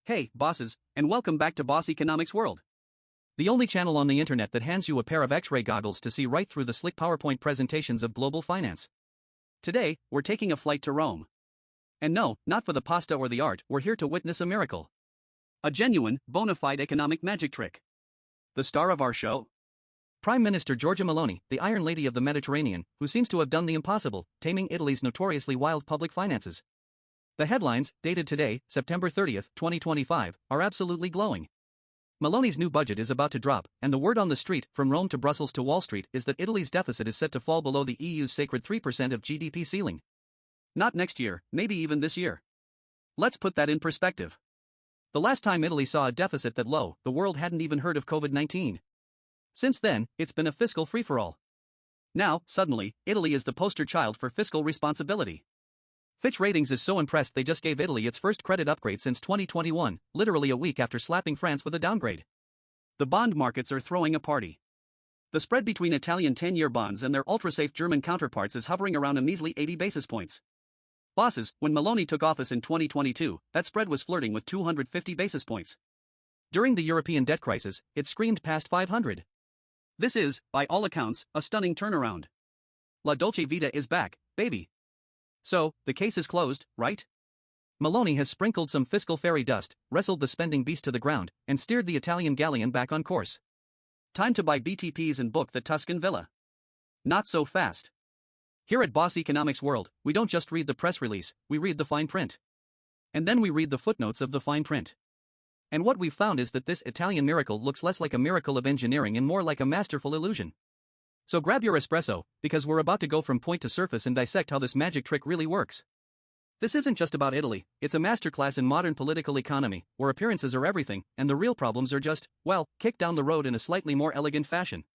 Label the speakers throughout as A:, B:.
A: Hey, bosses, and welcome back to Boss Economics World. The only channel on the internet that hands you a pair of X-ray goggles to see right through the slick PowerPoint presentations of global finance. Today, we're taking a flight to Rome. And no, not for the pasta or the art, we're here to witness a miracle. A genuine, bona fide economic magic trick. The star of our show? Prime Minister Giorgia Meloni, the Iron Lady of the Mediterranean, who seems to have done the impossible, taming Italy's notoriously wild public finances. The headlines, dated today, September 30th, 2025, are absolutely glowing. Meloni's new budget is about to drop, and the word on the street, from Rome to Brussels to Wall Street, is that Italy's deficit is set to fall below the EU's sacred 3% of GDP ceiling. Not next year, maybe even this year. Let's put that in perspective. The last time Italy saw a deficit that low, the world hadn't even heard of COVID-19. Since then, it's been a fiscal free-for-all. Now, suddenly, Italy is the poster child for fiscal responsibility. Fitch Ratings is so impressed they just gave Italy its first credit upgrade since 2021, literally a week after slapping France with a downgrade. The bond markets are throwing a party. The spread between Italian 10-year bonds and their ultra-safe German counterparts is hovering around a measly 80 basis points. Bosses, when Meloni took office in 2022, that spread was flirting with 250 basis points. During the European debt crisis, it screamed past 500. This is, by all accounts, a stunning turnaround. La Dolce Vita is back, baby. So, the case is closed, right? Meloni has sprinkled some fiscal fairy dust, wrestled the spending beast to the ground, and steered the Italian galleon back on course. Time to buy BTPs and book the Tuscan villa. Not so fast. Here at Boss Economics World, we don't just read the press release, we read the fine print. And then we read the footnotes of the fine print. And what we've found is that this Italian miracle looks less like a miracle of engineering and more like a masterful illusion. So grab your espresso, because we're about to go from point to surface and dissect how this magic trick really works. This isn't just about Italy, it's a masterclass in modern political economy, where appearances are everything, and the real problems are just, well, kicked down the road in a slightly more elegant fashion.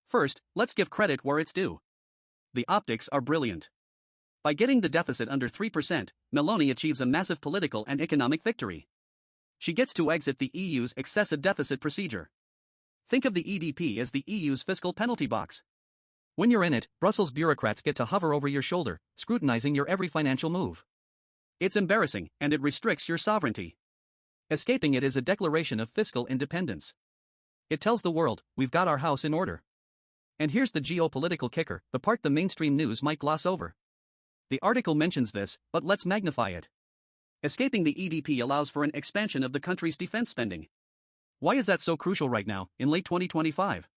A: First, let's give credit where it's due. The optics are brilliant. By getting the deficit under 3%, Meloni achieves a massive political and economic victory. She gets to exit the EU's excessive deficit procedure. Think of the EDP as the EU's fiscal penalty box. When you're in it, Brussels bureaucrats get to hover over your shoulder, scrutinizing your every financial move. It's embarrassing, and it restricts your sovereignty. Escaping it is a declaration of fiscal independence. It tells the world, we've got our house in order. And here's the geopolitical kicker, the part the mainstream news might gloss over. The article mentions this, but let's magnify it. Escaping the EDP allows for an expansion of the country's defense spending. Why is that so crucial right now, in late 2025?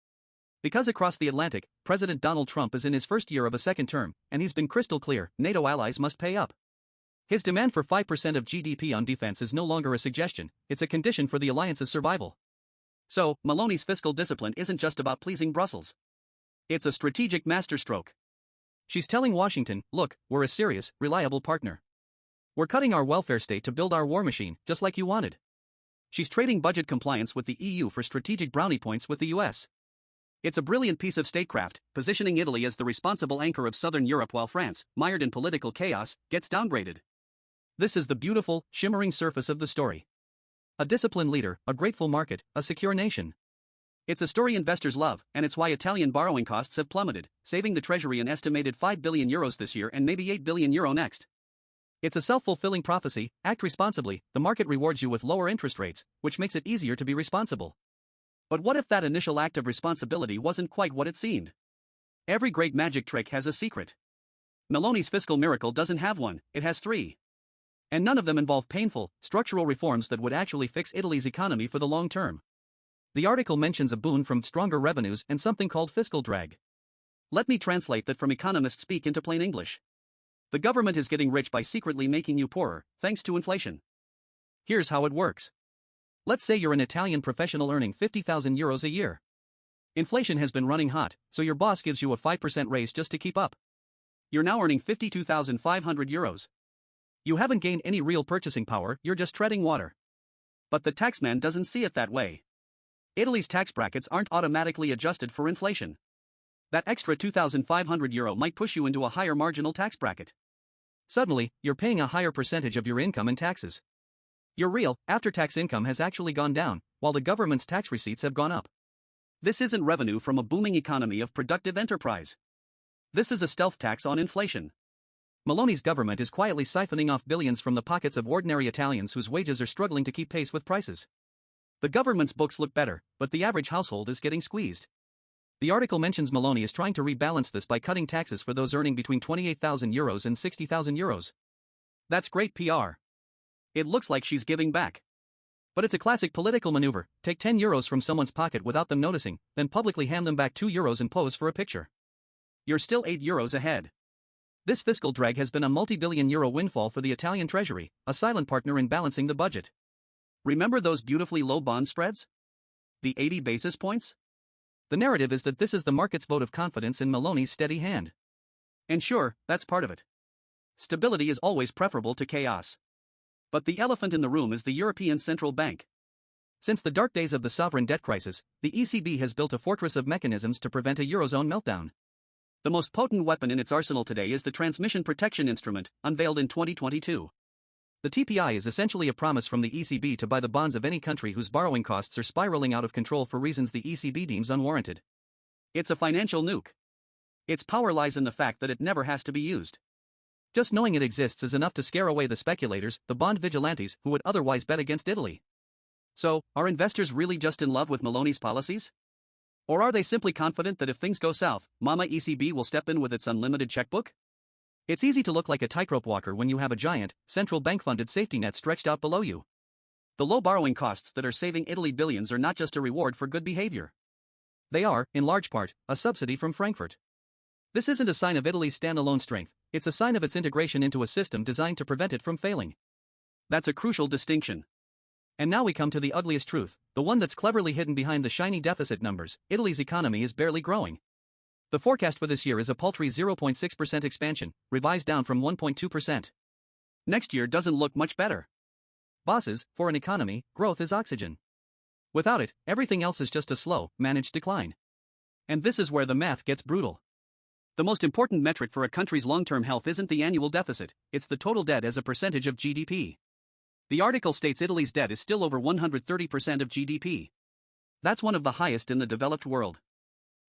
A: Because across the Atlantic, President Donald Trump is in his first year of a second term, and he's been crystal clear, NATO allies must pay up. His demand for 5% of GDP on defense is no longer a suggestion, it's a condition for the alliance's survival. So, Meloni's fiscal discipline isn't just about pleasing Brussels. It's a strategic masterstroke. She's telling Washington, look, we're a serious, reliable partner. We're cutting our welfare state to build our war machine, just like you wanted. She's trading budget compliance with the EU for strategic brownie points with the US. It's a brilliant piece of statecraft, positioning Italy as the responsible anchor of southern Europe while France, mired in political chaos, gets downgraded. This is the beautiful, shimmering surface of the story. A disciplined leader, a grateful market, a secure nation. It's a story investors love, and it's why Italian borrowing costs have plummeted, saving the treasury an estimated €5 billion this year and maybe €8 billion next. It's a self-fulfilling prophecy, act responsibly, the market rewards you with lower interest rates, which makes it easier to be responsible. But what if that initial act of responsibility wasn't quite what it seemed? Every great magic trick has a secret. Meloni's fiscal miracle doesn't have one, it has three. And none of them involve painful, structural reforms that would actually fix Italy's economy for the long term. The article mentions a boon from stronger revenues and something called fiscal drag. Let me translate that from economist speak into plain English. The government is getting rich by secretly making you poorer, thanks to inflation. Here's how it works. Let's say you're an Italian professional earning €50,000 a year. Inflation has been running hot, so your boss gives you a 5% raise just to keep up. You're now earning €52,500. You haven't gained any real purchasing power, you're just treading water. But the taxman doesn't see it that way. Italy's tax brackets aren't automatically adjusted for inflation. That extra €2,500 might push you into a higher marginal tax bracket. Suddenly, you're paying a higher percentage of your income in taxes. Your real, after-tax income has actually gone down, while the government's tax receipts have gone up. This isn't revenue from a booming economy of productive enterprise. This is a stealth tax on inflation. Meloni's government is quietly siphoning off billions from the pockets of ordinary Italians whose wages are struggling to keep pace with prices. The government's books look better, but the average household is getting squeezed. The article mentions Meloni is trying to rebalance this by cutting taxes for those earning between €28,000 and €60,000. That's great PR. It looks like she's giving back. But it's a classic political maneuver: take €10 from someone's pocket without them noticing, then publicly hand them back €2 and pose for a picture. You're still €8 ahead. This fiscal drag has been a multi-billion euro windfall for the Italian treasury, a silent partner in balancing the budget. Remember those beautifully low bond spreads? The 80 basis points? The narrative is that this is the market's vote of confidence in Meloni's steady hand. And sure, that's part of it. Stability is always preferable to chaos. But the elephant in the room is the European Central Bank. Since the dark days of the sovereign debt crisis, the ECB has built a fortress of mechanisms to prevent a Eurozone meltdown. The most potent weapon in its arsenal today is the Transmission Protection Instrument, unveiled in 2022. The TPI is essentially a promise from the ECB to buy the bonds of any country whose borrowing costs are spiraling out of control for reasons the ECB deems unwarranted. It's a financial nuke. Its power lies in the fact that it never has to be used. Just knowing it exists is enough to scare away the speculators, the bond vigilantes, who would otherwise bet against Italy. So, are investors really just in love with Meloni's policies? Or are they simply confident that if things go south, Mama ECB will step in with its unlimited checkbook? It's easy to look like a tightrope walker when you have a giant, central bank-funded safety net stretched out below you. The low borrowing costs that are saving Italy billions are not just a reward for good behavior. They are, in large part, a subsidy from Frankfurt. This isn't a sign of Italy's standalone strength, it's a sign of its integration into a system designed to prevent it from failing. That's a crucial distinction. And now we come to the ugliest truth, the one that's cleverly hidden behind the shiny deficit numbers: Italy's economy is barely growing. The forecast for this year is a paltry 0.6% expansion, revised down from 1.2%. Next year doesn't look much better. Bosses, for an economy, growth is oxygen. Without it, everything else is just a slow, managed decline. And this is where the math gets brutal. The most important metric for a country's long-term health isn't the annual deficit, it's the total debt as a percentage of GDP. The article states Italy's debt is still over 130% of GDP. That's one of the highest in the developed world.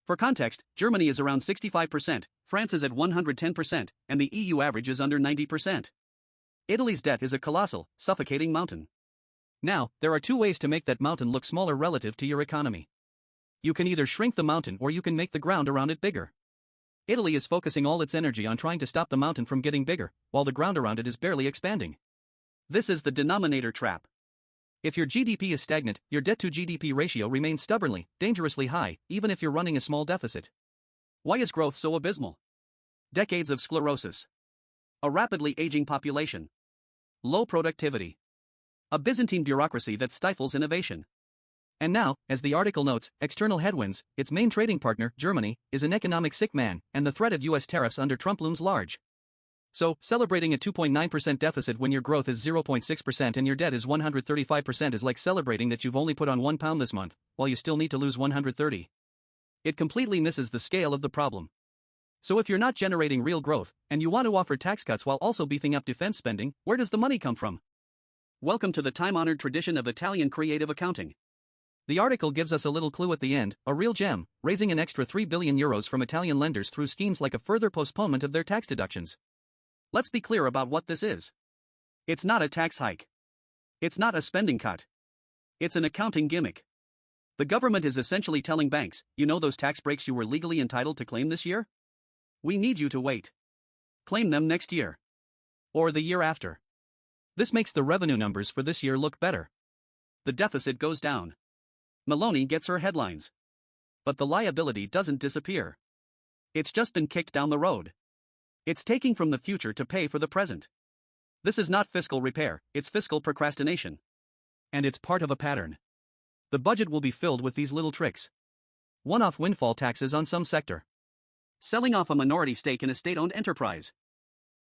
A: For context, Germany is around 65%, France is at 110%, and the EU average is under 90%. Italy's debt is a colossal, suffocating mountain. Now, there are two ways to make that mountain look smaller relative to your economy. You can either shrink the mountain or you can make the ground around it bigger. Italy is focusing all its energy on trying to stop the mountain from getting bigger, while the ground around it is barely expanding. This is the denominator trap. If your GDP is stagnant, your debt-to-GDP ratio remains stubbornly, dangerously high, even if you're running a small deficit. Why is growth so abysmal? Decades of sclerosis. A rapidly aging population. Low productivity. A Byzantine bureaucracy that stifles innovation. And now, as the article notes, external headwinds: its main trading partner, Germany, is an economic sick man, and the threat of US tariffs under Trump looms large. So, celebrating a 2.9% deficit when your growth is 0.6% and your debt is 135% is like celebrating that you've only put on £1 this month, while you still need to lose 130. It completely misses the scale of the problem. So if you're not generating real growth, and you want to offer tax cuts while also beefing up defense spending, where does the money come from? Welcome to the time-honored tradition of Italian creative accounting. The article gives us a little clue at the end, a real gem: raising an extra €3 billion from Italian lenders through schemes like a further postponement of their tax deductions. Let's be clear about what this is. It's not a tax hike. It's not a spending cut. It's an accounting gimmick. The government is essentially telling banks, you know those tax breaks you were legally entitled to claim this year? We need you to wait. Claim them next year. Or the year after. This makes the revenue numbers for this year look better. The deficit goes down. Meloni gets her headlines. But the liability doesn't disappear. It's just been kicked down the road. It's taking from the future to pay for the present. This is not fiscal repair, it's fiscal procrastination. And it's part of a pattern. The budget will be filled with these little tricks. One-off windfall taxes on some sector. Selling off a minority stake in a state-owned enterprise.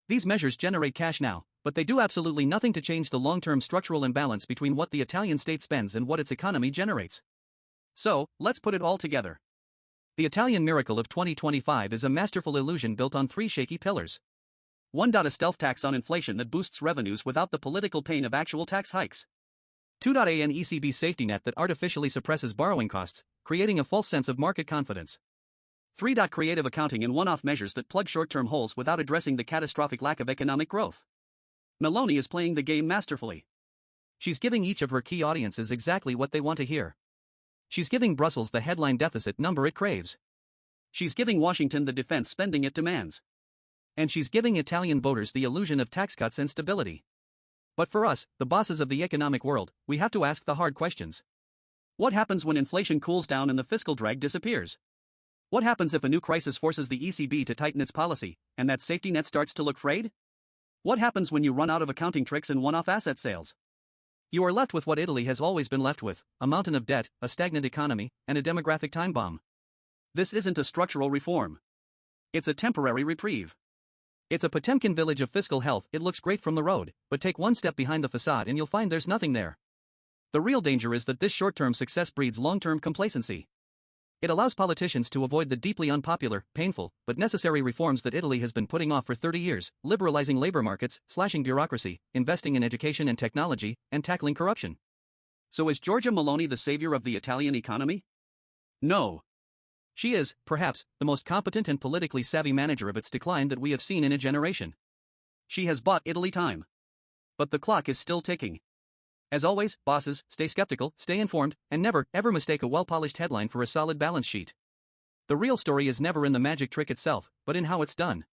A: These measures generate cash now, but they do absolutely nothing to change the long-term structural imbalance between what the Italian state spends and what its economy generates. So, let's put it all together. The Italian miracle of 2025 is a masterful illusion built on three shaky pillars. 1. A stealth tax on inflation that boosts revenues without the political pain of actual tax hikes. 2. An ECB safety net that artificially suppresses borrowing costs, creating a false sense of market confidence. 3. Creative accounting and one-off measures that plug short-term holes without addressing the catastrophic lack of economic growth. Meloni is playing the game masterfully. She's giving each of her key audiences exactly what they want to hear. She's giving Brussels the headline deficit number it craves. She's giving Washington the defense spending it demands. And she's giving Italian voters the illusion of tax cuts and stability. But for us, the bosses of the economic world, we have to ask the hard questions. What happens when inflation cools down and the fiscal drag disappears? What happens if a new crisis forces the ECB to tighten its policy, and that safety net starts to look frayed? What happens when you run out of accounting tricks and one-off asset sales? You are left with what Italy has always been left with, a mountain of debt, a stagnant economy, and a demographic time bomb. This isn't a structural reform. It's a temporary reprieve. It's a Potemkin village of fiscal health. It looks great from the road, but take one step behind the facade and you'll find there's nothing there. The real danger is that this short-term success breeds long-term complacency. It allows politicians to avoid the deeply unpopular, painful, but necessary reforms that Italy has been putting off for 30 years, liberalizing labor markets, slashing bureaucracy, investing in education and technology, and tackling corruption. So is Giorgia Meloni the savior of the Italian economy? No. She is, perhaps, the most competent and politically savvy manager of its decline that we have seen in a generation. She has bought Italy time. But the clock is still ticking. As always, bosses, stay skeptical, stay informed, and never, ever mistake a well-polished headline for a solid balance sheet. The real story is never in the magic trick itself, but in how it's done.